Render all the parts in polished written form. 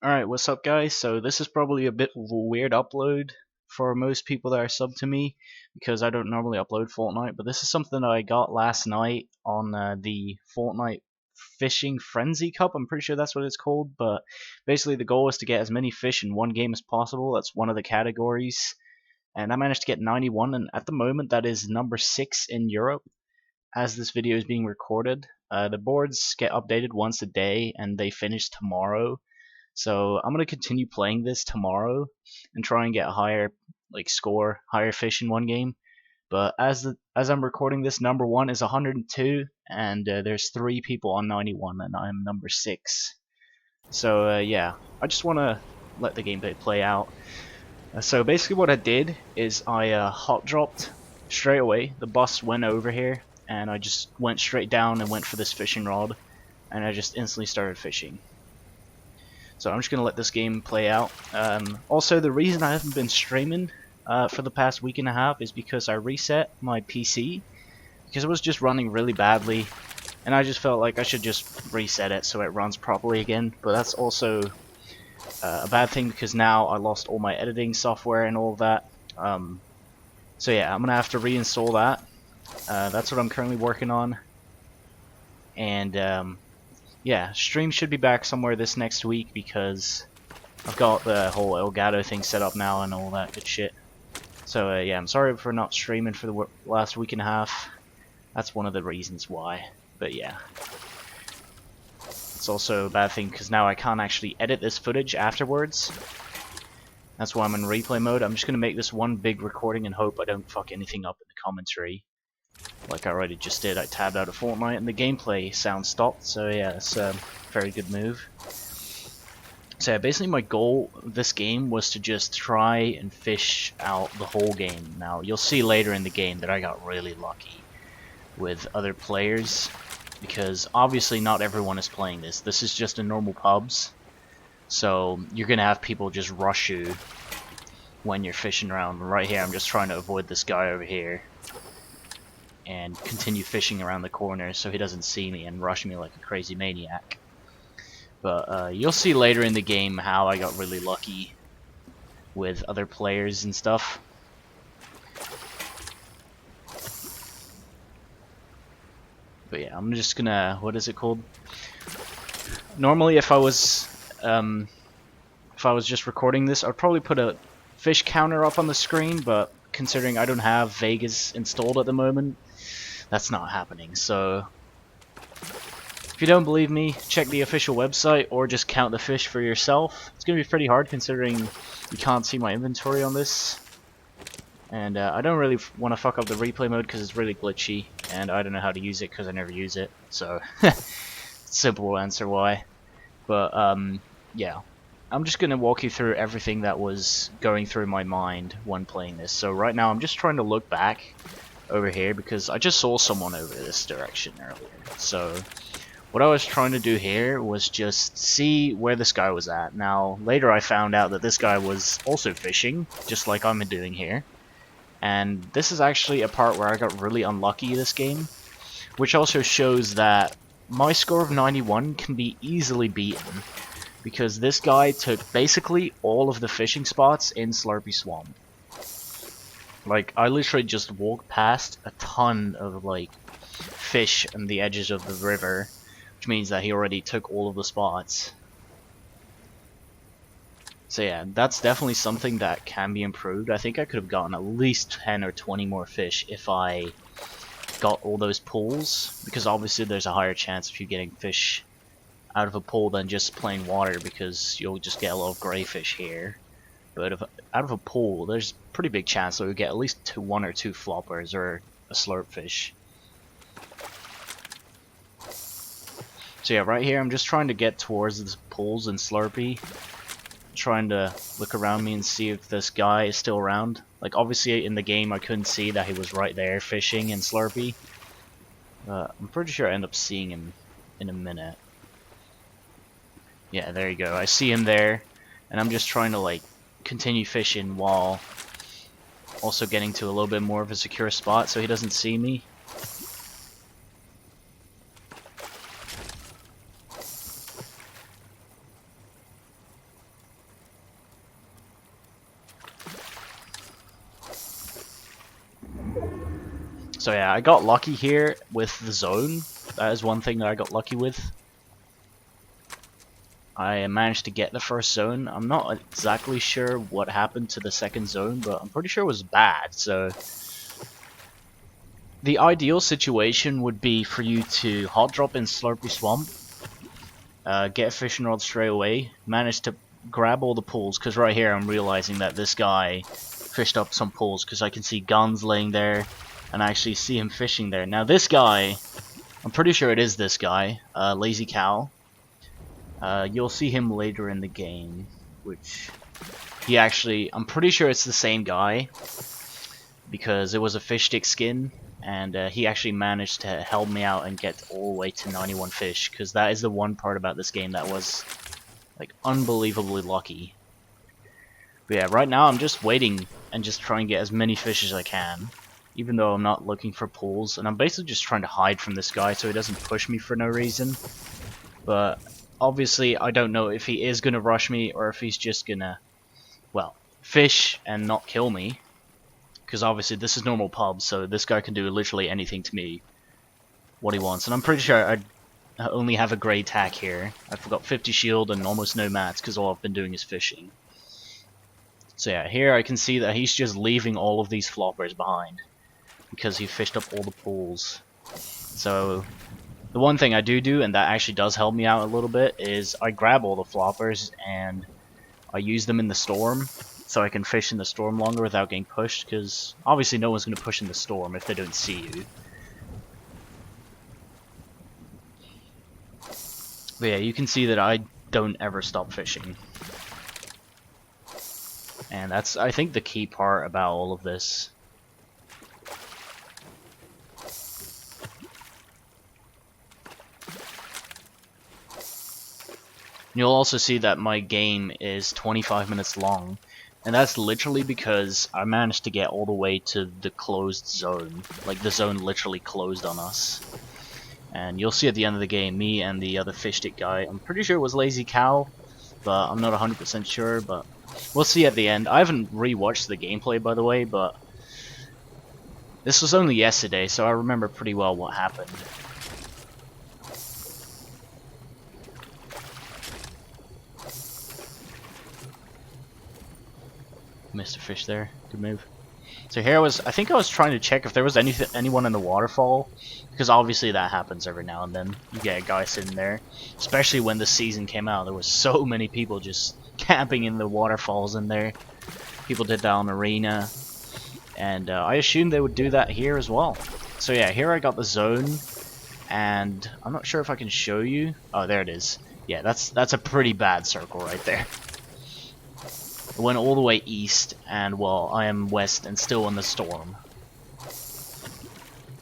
Alright, what's up guys? So this is probably a bit of a weird upload for most people that are sub to me because I don't normally upload Fortnite, but this is something that I got last night on the Fortnite Fishing Frenzy Cup. I'm pretty sure that's what it's called, but basically the goal is to get as many fish in one game as possible. That's one of the categories, and I managed to get 91, and at the moment that is number 6 in Europe as this video is being recorded. The boards get updated once a day and they finish tomorrow. So I'm gonna continue playing this tomorrow and try and get a higher score, higher fish in one game. But as I'm recording this, number one is 102, and there's 3 people on 91, and I'm number 6. So yeah, I just want to let the gameplay play out. So basically, what I did is I hot dropped straight away. The bus went over here, and I just went straight down and went for this fishing rod, and I just instantly started fishing. So I'm just going to let this game play out. Also, the reason I haven't been streaming for the past week and a half is because I reset my PC because it was just running really badly, and I just felt like I should just reset it so it runs properly again. But that's also a bad thing because now I lost all my editing software and all of that. So yeah, I'm going to have to reinstall that. That's what I'm currently working on. And yeah, stream should be back somewhere this next week because I've got the whole Elgato thing set up now and all that good shit. So yeah, I'm sorry for not streaming for the last week and a half. That's one of the reasons why. But yeah, it's also a bad thing because now I can't actually edit this footage afterwards. That's why I'm in replay mode. I'm just gonna make this one big recording and hope I don't fuck anything up in the commentary. Like I already just did, I tabbed out of Fortnite and the gameplay sound stopped, so yeah, it's a very good move. So yeah, basically my goal of this game was to just try and fish out the whole game. Now, you'll see later in the game that I got really lucky with other players, because obviously not everyone is playing this. This is just a normal pubs, so you're gonna have people just rush you when you're fishing around. Right here, I'm just trying to avoid this guy over here and continue fishing around the corner so he doesn't see me and rush me like a crazy maniac. But you'll see later in the game how I got really lucky with other players and stuff. But yeah, I'm just gonna, what is it called? Normally if I was just recording this, I'd probably put a fish counter up on the screen, but considering I don't have Vegas installed at the moment, that's not happening. So if you don't believe me, check the official website or just count the fish for yourself. It's gonna be pretty hard considering you can't see my inventory on this, and I don't really want to fuck up the replay mode because it's really glitchy and I don't know how to use it because I never use it. So simple answer why. But yeah, I'm just gonna walk you through everything that was going through my mind when playing this. So right now I'm just trying to look back over here because I just saw someone over this direction earlier. So what I was trying to do here was just see where this guy was at. Now later I found out that this guy was also fishing, just like I'm doing here. And this is actually a part where I got really unlucky this game, which also shows that my score of 91 can be easily beaten, because this guy took basically all of the fishing spots in Slurpy Swamp. Like, I literally just walked past a ton of, like, fish on the edges of the river, which means that he already took all of the spots. So yeah, that's definitely something that can be improved. I think I could have gotten at least 10 or 20 more fish if I got all those pools, because obviously there's a higher chance of you getting fish out of a pool than just plain water, because you'll just get a lot of gray fish here. But if, out of a pool, there's a pretty big chance that you'll get at least 1 or 2 floppers or a slurp fish. So yeah, right here I'm just trying to get towards the pools and Slurpy, trying to look around me and see if this guy is still around. Like, obviously in the game I couldn't see that he was right there fishing in Slurpy. I'm pretty sure I end up seeing him in a minute. Yeah, there you go. I see him there, and I'm just trying to like continue fishing while also getting to a little bit more of a secure spot so he doesn't see me. So yeah, I got lucky here with the zone. That is one thing that I got lucky with. I managed to get the first zone. I'm not exactly sure what happened to the second zone, but I'm pretty sure it was bad. So the ideal situation would be for you to hot drop in Slurpy Swamp, get a fishing rod straight away, manage to grab all the pools, because right here I'm realizing that this guy fished up some pools, because I can see guns laying there, and I actually see him fishing there. Now this guy, I'm pretty sure it is this guy, Lazy Cow. You'll see him later in the game, which he actually, I'm pretty sure it's the same guy, because it was a fish stick skin, and he actually managed to help me out and get all the way to 91 fish, because that is the one part about this game that was like unbelievably lucky. But yeah, right now I'm just waiting and just trying to get as many fish as I can, even though I'm not looking for pools, and I'm basically just trying to hide from this guy so he doesn't push me for no reason. But obviously I don't know if he is gonna rush me or if he's just gonna, well, fish and not kill me. Because obviously this is normal pub, so this guy can do literally anything to me, what he wants. And I'm pretty sure I only have a grey tack here. I've got 50 shield and almost no mats, because all I've been doing is fishing. So yeah, here I can see that he's just leaving all of these floppers behind, because he fished up all the pools. So the one thing I do, and that actually does help me out a little bit, is I grab all the floppers and I use them in the storm, so I can fish in the storm longer without getting pushed, because obviously no one's going to push in the storm if they don't see you. But yeah, you can see that I don't ever stop fishing. And that's, I think, the key part about all of this. You'll also see that my game is 25 minutes long, and that's literally because I managed to get all the way to the closed zone. Like, the zone literally closed on us. And you'll see at the end of the game, me and the other fish stick guy, I'm pretty sure it was Lazy Cow, but I'm not 100% sure, but we'll see at the end. I haven't rewatched the gameplay, by the way, but this was only yesterday, so I remember pretty well what happened. Missed a fish there. Good move. So here I think I was trying to check if there was anyone in the waterfall, because obviously that happens every now and then. You get a guy sitting there, especially when the season came out. There was so many people just camping in the waterfalls in there. People did that on Arena, and I assumed they would do that here as well. So yeah, here I got the zone, and I'm not sure if I can show you. Oh, there it is. Yeah, that's a pretty bad circle right there. It went all the way east, and well, I am west and still in the storm.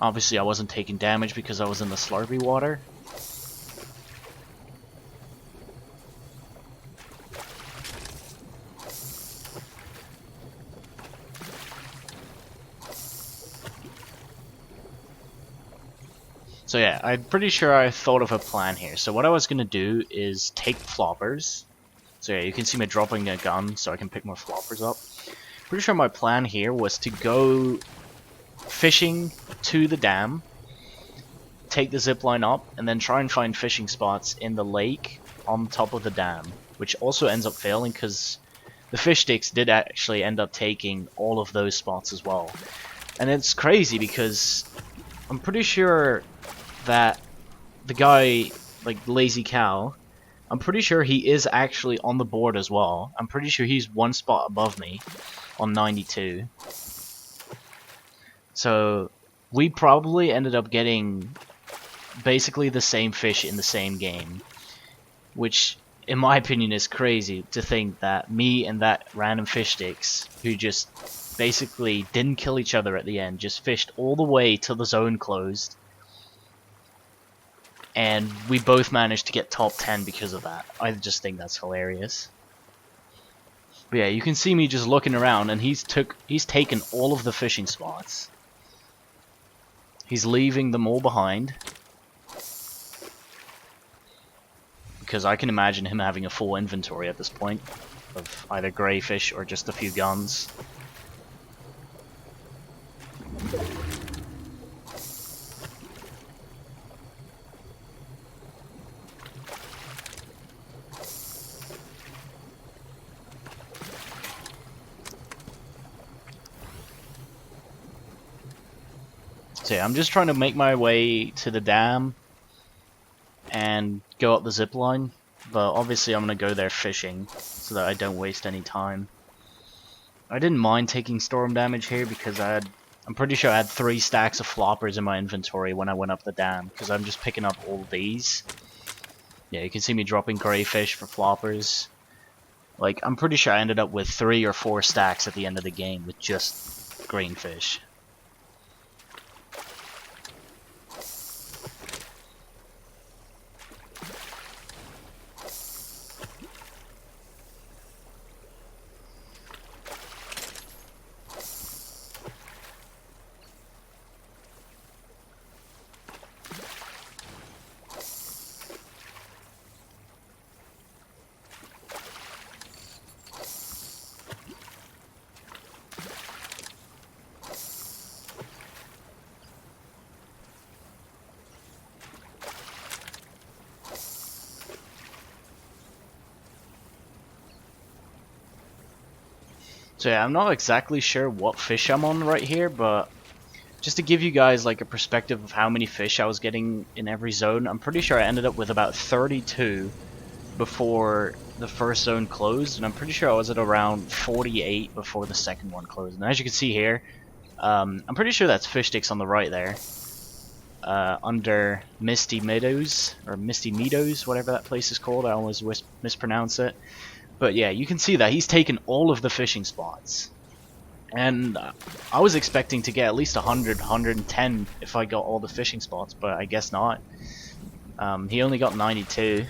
Obviously I wasn't taking damage because I was in the Slurpy water. So yeah, I'm pretty sure I thought of a plan here. So what I was going to do is take floppers. So yeah, you can see me dropping a gun so I can pick more floppers up. Pretty sure my plan here was to go fishing to the dam, take the zipline up, and then try and find fishing spots in the lake on top of the dam, which also ends up failing because the fish sticks did actually end up taking all of those spots as well. And it's crazy because I'm pretty sure that the guy, like Lazy Cow, I'm pretty sure he is actually on the board as well. I'm pretty sure he's one spot above me on 92. So we probably ended up getting basically the same fish in the same game, which in my opinion is crazy to think that me and that random fish sticks who just basically didn't kill each other at the end just fished all the way till the zone closed, and we both managed to get top 10 because of that. I just think that's hilarious. But yeah, you can see me just looking around, and he's taken all of the fishing spots. He's leaving them all behind, because I can imagine him having a full inventory at this point of either grey fish or just a few guns. So yeah, I'm just trying to make my way to the dam and go up the zip line, but obviously I'm going to go there fishing so that I don't waste any time. I didn't mind taking storm damage here because I'm pretty sure I had 3 stacks of floppers in my inventory when I went up the dam, because I'm just picking up all these. Yeah, you can see me dropping gray fish for floppers. Like, I'm pretty sure I ended up with 3 or 4 stacks at the end of the game with just green fish. So yeah, I'm not exactly sure what fish I'm on right here, but just to give you guys like a perspective of how many fish I was getting in every zone, I'm pretty sure I ended up with about 32 before the first zone closed, and I'm pretty sure I was at around 48 before the second one closed. And as you can see here, I'm pretty sure that's fish sticks on the right there, under Misty Meadows, or Misty Meadows, whatever that place is called. I always mispronounce it. But yeah, you can see that he's taken all of the fishing spots. And I was expecting to get at least 100, 110 if I got all the fishing spots, but I guess not. He only got 92.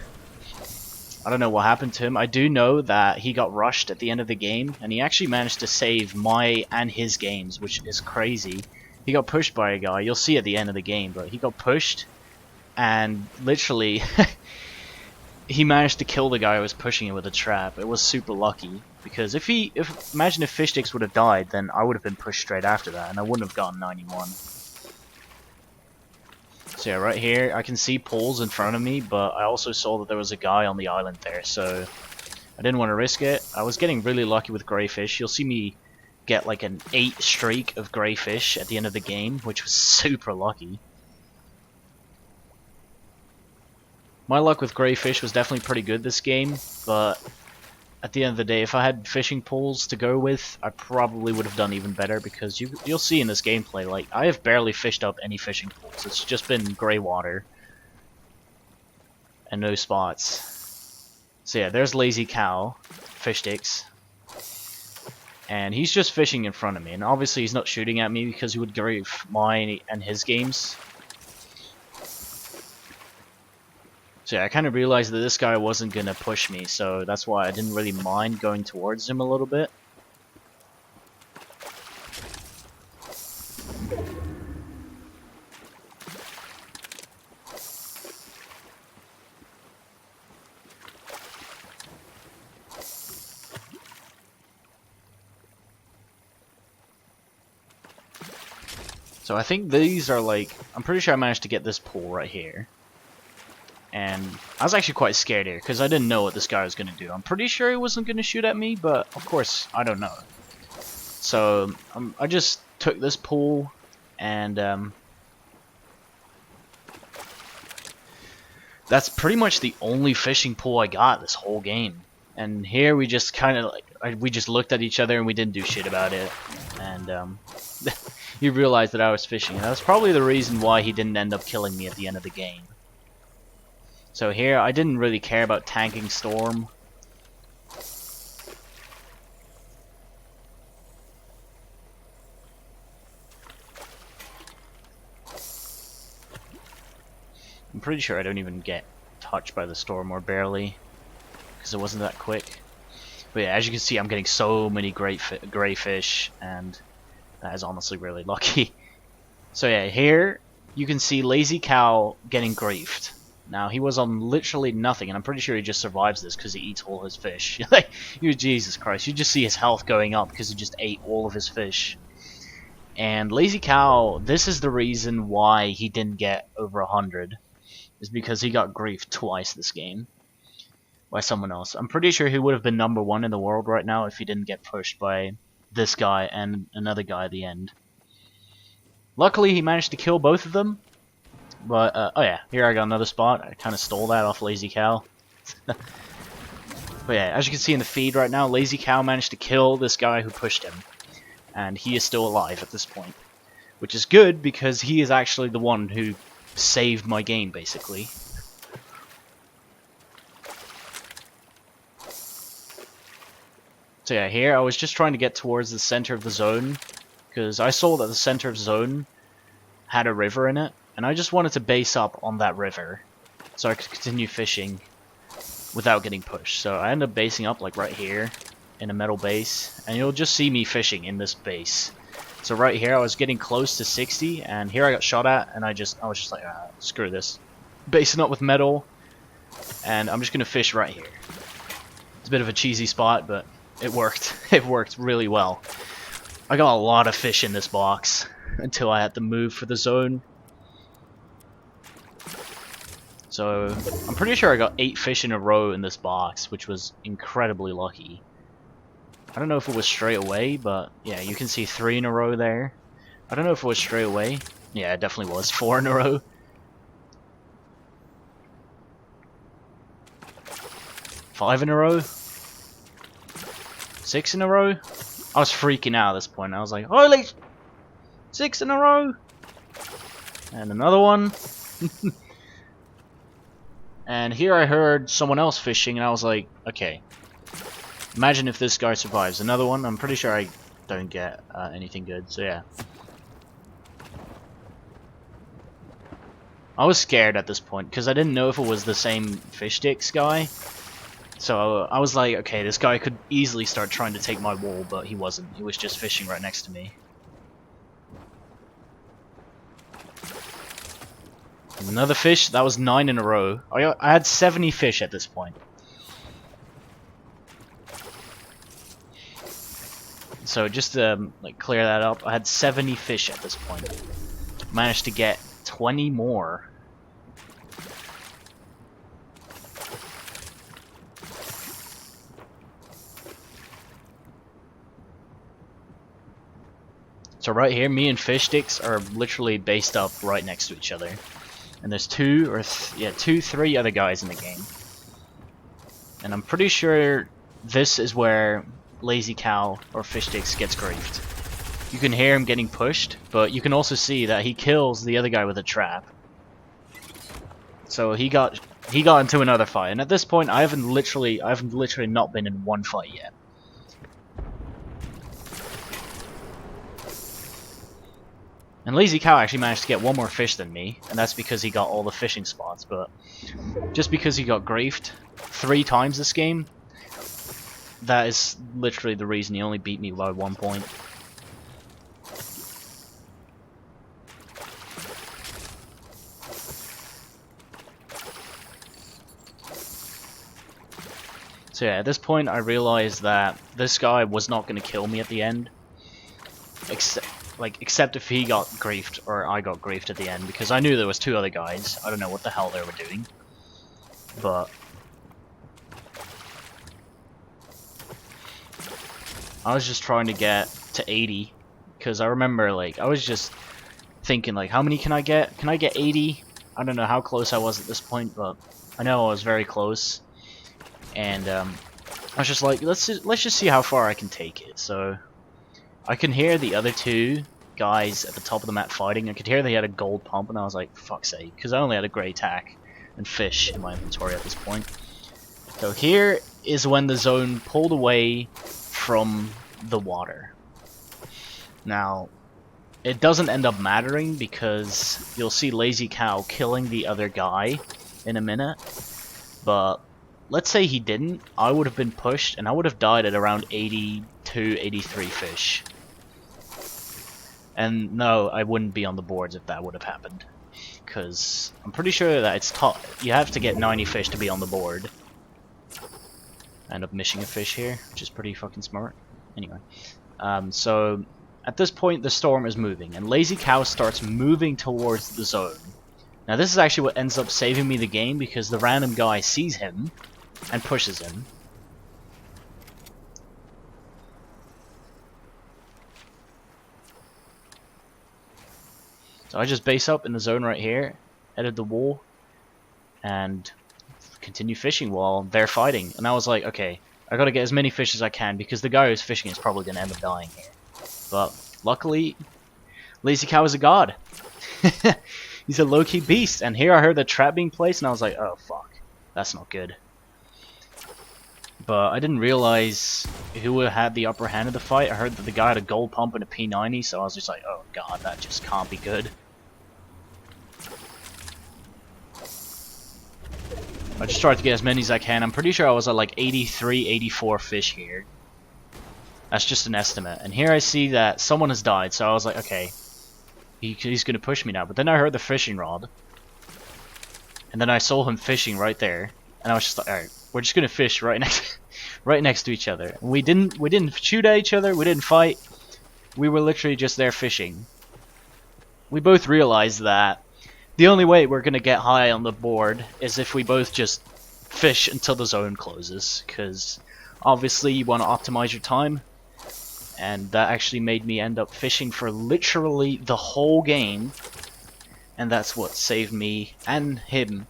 I don't know what happened to him. I do know that he got rushed at the end of the game, and he actually managed to save my and his games, which is crazy. He got pushed by a guy. You'll see at the end of the game, but he got pushed, and literally he managed to kill the guy who was pushing him with a trap. It was super lucky, because imagine if fish sticks would have died, then I would have been pushed straight after that, and I wouldn't have gotten 91. So yeah, right here, I can see poles in front of me, but I also saw that there was a guy on the island there, so I didn't want to risk it. I was getting really lucky with gray fish. You'll see me get like an 8 streak of gray fish at the end of the game, which was super lucky. My luck with gray fish was definitely pretty good this game, but at the end of the day, if I had fishing poles to go with, I probably would have done even better, because you'll see in this gameplay, like, I have barely fished up any fishing poles. It's just been gray water and no spots. So yeah, there's Lazy Cow, fish sticks, and he's just fishing in front of me, and obviously he's not shooting at me because he would grief mine and his games. So yeah, I kind of realized that this guy wasn't going to push me, so that's why I didn't really mind going towards him a little bit. So I think these are like, I'm pretty sure I managed to get this pool right here. And I was actually quite scared here, because I didn't know what this guy was going to do. I'm pretty sure he wasn't going to shoot at me, but of course, I don't know. So, I just took this pool, and that's pretty much the only fishing pool I got this whole game. And here we just kind of like, we just looked at each other and we didn't do shit about it. And he realized that I was fishing, and that's probably the reason why he didn't end up killing me at the end of the game. So here, I didn't really care about tanking Storm. I'm pretty sure I don't even get touched by the Storm, or barely, because it wasn't that quick. But yeah, as you can see, I'm getting so many great gray fish, and that is honestly really lucky. So yeah, here you can see Lazy Cow getting griefed. Now, he was on literally nothing, and I'm pretty sure he just survives this because he eats all his fish. Like, Jesus Christ, you just see his health going up because he just ate all of his fish. And Lazy Cow, this is the reason why he didn't get over 100, is because he got griefed twice this game by someone else. I'm pretty sure he would have been #1 in the world right now if he didn't get pushed by this guy and another guy at the end. Luckily, he managed to kill both of them. But, oh yeah, here I got another spot. I kind of stole that off Lazy Cow. But yeah, as you can see in the feed right now, Lazy Cow managed to kill this guy who pushed him. And he is still alive at this point. Which is good, because he is actually the one who saved my game, basically. So yeah, here I was just trying to get towards the center of the zone, because I saw that the center of the zone had a river in it, and I just wanted to base up on that river, so I could continue fishing without getting pushed. So I ended up basing up like right here, in a metal base, and you'll just see me fishing in this base. So right here I was getting close to 60, and here I got shot at, and I was just like, screw this. Basing up with metal, and I'm just gonna fish right here. It's a bit of a cheesy spot, but it worked. It worked really well. I got a lot of fish in this box until I had to move for the zone. So I'm pretty sure I got 8 fish in a row in this box, which was incredibly lucky. I don't know if it was straight away, but yeah, you can see 3 in a row there. I don't know if it was straight away. Yeah, it definitely was 4 in a row. 5 in a row. 6 in a row. I was freaking out at this point. I was like, holy, 6 in a row. And another one. And here I heard someone else fishing, and I was like, okay. Imagine if this guy survives. Another one. I'm pretty sure I don't get anything good, so yeah. I was scared at this point, because I didn't know if it was the same fish sticks guy. So I was like, okay, this guy could easily start trying to take my wall, but he wasn't. He was just fishing right next to me. Another fish. That was 9 in a row. I had 70 fish at this point. So just to like clear that up, I had 70 fish at this point. Managed to get 20 more. So right here, me and fish sticks are literally based up right next to each other. And there's 3 other guys in the game. And I'm pretty sure this is where Lazy Cow or fish sticks gets griefed. You can hear him getting pushed, but you can also see that he kills the other guy with a trap. So he got into another fight, and at this point I haven't literally not been in one fight yet. And Lazy Cow actually managed to get 1 more fish than me, and that's because he got all the fishing spots, but just because he got griefed 3 times this game, that is literally the reason he only beat me by 1 point. So yeah, at this point I realized that this guy was not going to kill me at the end. Except if he got griefed or I got griefed at the end, because I knew there was 2 other guys. I don't know what the hell they were doing. But I was just trying to get to 80, because I remember like I was just thinking like, how many can I get? Can I get 80? I don't know how close I was at this point, but I know I was very close. And I was just like, let's just see how far I can take it. So I can hear the other 2 guys at the top of the map fighting. I could hear they had a gold pump, and I was like, fuck's sake, because I only had a grey tack and fish in my inventory at this point. So here is when the zone pulled away from the water. Now, it doesn't end up mattering, because you'll see Lazy Cow killing the other guy in a minute, but let's say he didn't, I would have been pushed, and I would have died at around 82, 83 fish. And no, I wouldn't be on the boards if that would have happened. Because I'm pretty sure that it's taught, you have to get 90 fish to be on the board. I end up missing a fish here, which is pretty fucking smart. Anyway, so at this point the storm is moving, and Lazy Cow starts moving towards the zone. Now this is actually what ends up saving me the game, because the random guy sees him and pushes him. So I just base up in the zone right here, edit the wall, and continue fishing while they're fighting. And I was like, okay, I gotta get as many fish as I can because the guy who's fishing is probably gonna end up dying here. But luckily, Lazy Cow is a god. He's a low-key beast. And here I heard the trap being placed, and I was like, oh fuck, that's not good. But I didn't realize who had the upper hand of the fight. I heard that the guy had a gold pump and a P90, so I was just like, oh god, that just can't be good. I just tried to get as many as I can. I'm pretty sure I was at like 83, 84 fish here. That's just an estimate. And here I see that someone has died, so I was like, okay, he's going to push me now. But then I heard the fishing rod. And then I saw him fishing right there. And I was just like, alright, we're just going to fish right next to each other. And we didn't shoot at each other, we didn't fight. We were literally just there fishing. We both realized that the only way we're going to get high on the board is if we both just fish until the zone closes, because obviously you want to optimize your time, and that actually made me end up fishing for literally the whole game, and that's what saved me and him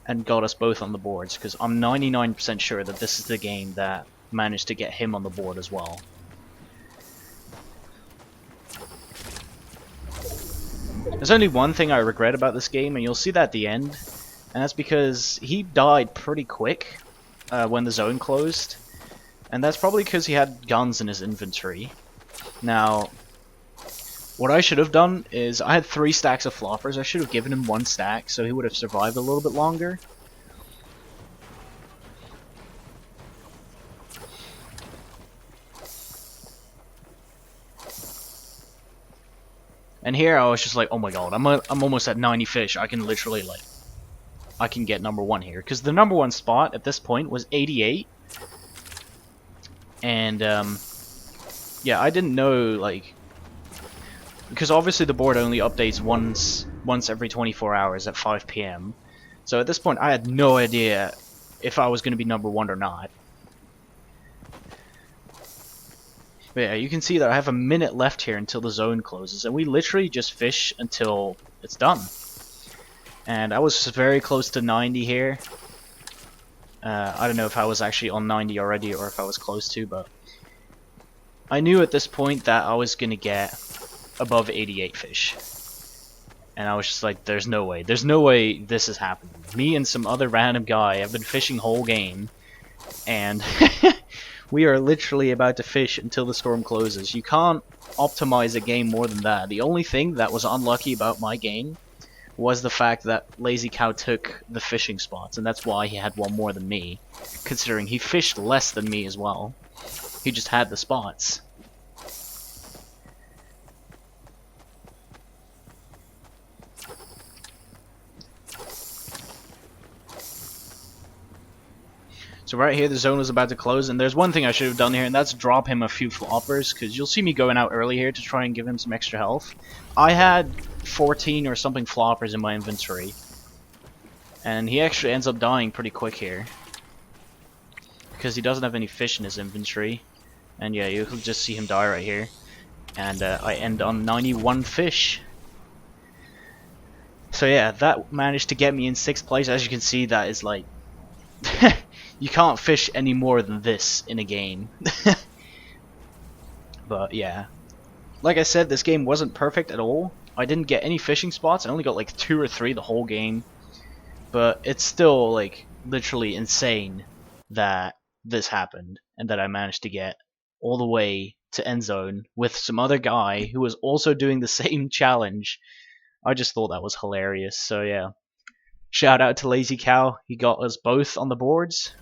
and got us both on the boards, because I'm 99% sure that this is the game that managed to get him on the board as well. There's only one thing I regret about this game, and you'll see that at the end, and that's because he died pretty quick when the zone closed, and that's probably because he had guns in his inventory. Now, what I should have done is, I had 3 stacks of floppers. I should have given him 1 stack so he would have survived a little bit longer. And here I was just like, oh my god, I'm almost at 90 fish. I can literally, like, I can get number 1 here. Because the number 1 spot at this point was 88. And, yeah, I didn't know, like, because obviously the board only updates once every 24 hours at 5 PM. So at this point I had no idea if I was going to be number 1 or not. But yeah, you can see that I have a minute left here until the zone closes, and we literally just fish until it's done. And I was very close to 90 here. I don't know if I was actually on 90 already or if I was close to, but I knew at this point that I was going to get above 88 fish. And I was just like, there's no way this is happening. Me and some other random guy have been fishing whole game, and we are literally about to fish until the storm closes. You can't optimize a game more than that. The only thing that was unlucky about my game was the fact that Lazy Cow took the fishing spots, and that's why he had 1 more than me, considering he fished less than me as well. He just had the spots. So right here the zone was about to close, and there's one thing I should have done here, and that's drop him a few floppers, because you'll see me going out early here to try and give him some extra health. I had 14 or something floppers in my inventory, and he actually ends up dying pretty quick here, because he doesn't have any fish in his inventory. And yeah, you can just see him die right here, and I end on 91 fish. So yeah, that managed to get me in 6th place. As you can see, that is like you can't fish any more than this in a game. But yeah, like I said, this game wasn't perfect at all. I didn't get any fishing spots. I only got like 2 or 3 the whole game. But it's still like literally insane that this happened and that I managed to get all the way to end zone with some other guy who was also doing the same challenge. I just thought that was hilarious. So yeah, shout out to Lazy Cow. He got us both on the boards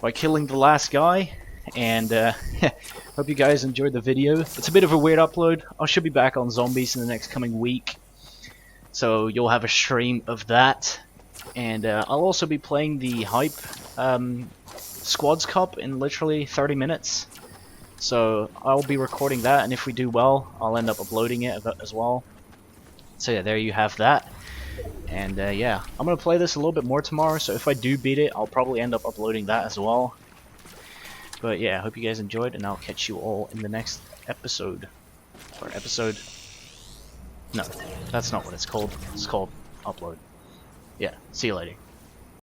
by killing the last guy. And hope you guys enjoyed the video. It's a bit of a weird upload. I should be back on zombies in the next coming week, so you'll have a stream of that. And I'll also be playing the Hype Squads Cup in literally 30 minutes. So I'll be recording that, and if we do well, I'll end up uploading it as well. So yeah, there you have that. And yeah, I'm going to play this a little bit more tomorrow, so if I do beat it, I'll probably end up uploading that as well. But yeah, I hope you guys enjoyed, and I'll catch you all in the next episode. Or episode. No, that's not what it's called. It's called upload. Yeah, see you later.